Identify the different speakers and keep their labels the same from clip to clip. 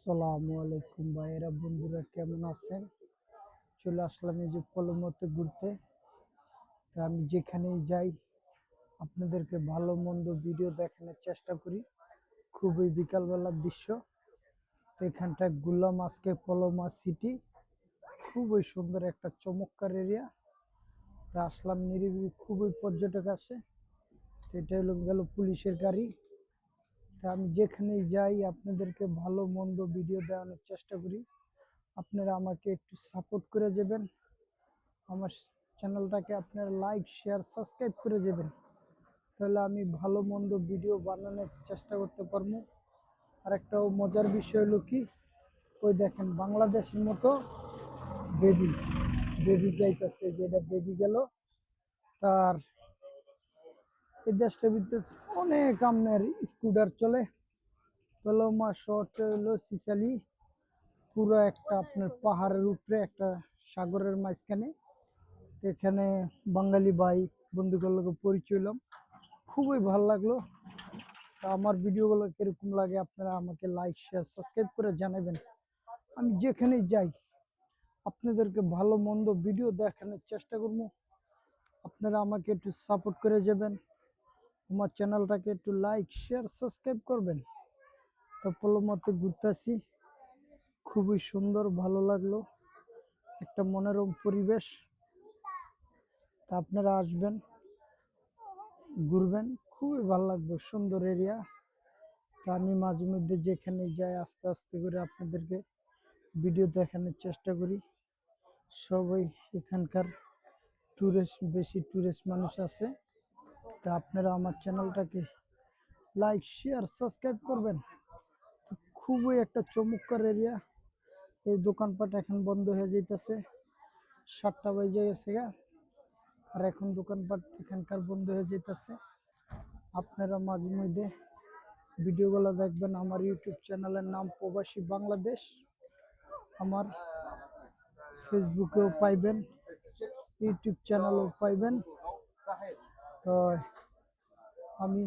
Speaker 1: আসসালামু আলাইকুম ভাইয়েরা, বন্ধুরা কেমন আছেন? চলে আসলাম এই যে পলমতে ঘুরতে। তো আমি যেখানেই যাই আপনাদেরকে ভালো মন্দ ভিডিও দেখানোর চেষ্টা করি। খুবই বিকালবেলার দৃশ্য। তো এখানটা ঘুরলাম আজকে পলমা সিটি, খুবই সুন্দর একটা চমৎকার এরিয়া। তা আসলাম নিরিবিলি, খুবই পর্যটক আসে। তো এটা হলো গেল পুলিশের গাড়ি। তা আমি যেখানেই যাই আপনাদেরকে ভালো মন্দ ভিডিও দেওয়ানোর চেষ্টা করি। আপনারা আমাকে একটু সাপোর্ট করে যাবেন, আমার চ্যানেলটাকে আপনারা লাইক শেয়ার সাবস্ক্রাইব করে যাবেন, তাহলে আমি ভালো মন্দ ভিডিও বানানোর চেষ্টা করতে পারবো। আর একটা মজার বিষয় হলো কি, ওই দেখেন বাংলাদেশের মতো বেবি বেবি যাইতেছে, যেটা বেবি গেল। তার এই দেশটার ভিতরে অনেক আপনার স্কুটার চলে। পলমা শহরটা হলো সিসালি, পুরো একটা আপনার পাহাড়ের উপরে, একটা সাগরের মাঝখানে। এখানে বাঙালি ভাই বন্ধুগুলোকে পরিচয় হলাম, খুবই ভালো লাগলো। তা আমার ভিডিওগুলো কিরকম লাগে আপনারা আমাকে লাইক শেয়ার সাবস্ক্রাইব করে জানাবেন। আমি যেখানেই যাই আপনাদেরকে ভালো মন্দ ভিডিও দেখানোর চেষ্টা করবো। আপনারা আমাকে একটু সাপোর্ট করে যাবেন, আমার চ্যানেলটাকে একটু লাইক শেয়ার সাবস্ক্রাইব করবেন। তো পলমাতে ঘুরতেছি, খুবই সুন্দর, ভালো লাগলো, একটা মনোরম পরিবেশ। তা আপনারা আসবেন, ঘুরবেন, খুবই ভালো লাগবে, সুন্দর এরিয়া। তা আমি মাঝে মধ্যে যেখানে যাই আস্তে আস্তে করে আপনাদেরকে ভিডিও দেখানোর চেষ্টা করি। সবাই এখানকার টুরিস্ট, বেশি টুরিস্ট মানুষ আছে। তা আপনারা আমার চ্যানেলটাকে লাইক শেয়ার সাবস্ক্রাইব করবেন। তো খুবই একটা চমৎকার এরিয়া। এই দোকানপাট এখন বন্ধ হয়ে যাইতেছে, 7টা বেজে গেছে গা, আর এখন দোকানপাট এখানকার বন্ধ হয়ে যেতেছে। আপনারা মাঝে মধ্যে ভিডিওগুলো দেখবেন। আমার ইউটিউব চ্যানেলের নাম প্রবাসী বাংলাদেশ, আমার ফেসবুকেও পাইবেন, ইউটিউব চ্যানেলও পাইবেন। তো আমি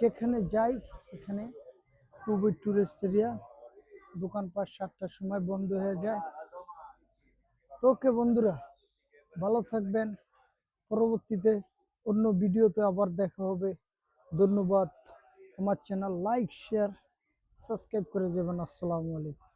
Speaker 1: যেখানে যাই এখানে খুবই টুরিস্ট এরিয়া, দোকানপাট 7টার সময় বন্ধ হয়ে যায়। ওকে বন্ধুরা, ভালো থাকবেন। পরবর্তীতে অন্য ভিডিওতে আবার দেখা হবে। ধন্যবাদ। আমার চ্যানেল লাইক শেয়ার সাবস্ক্রাইব করে যাবেন। আসসালামু আলাইকুম।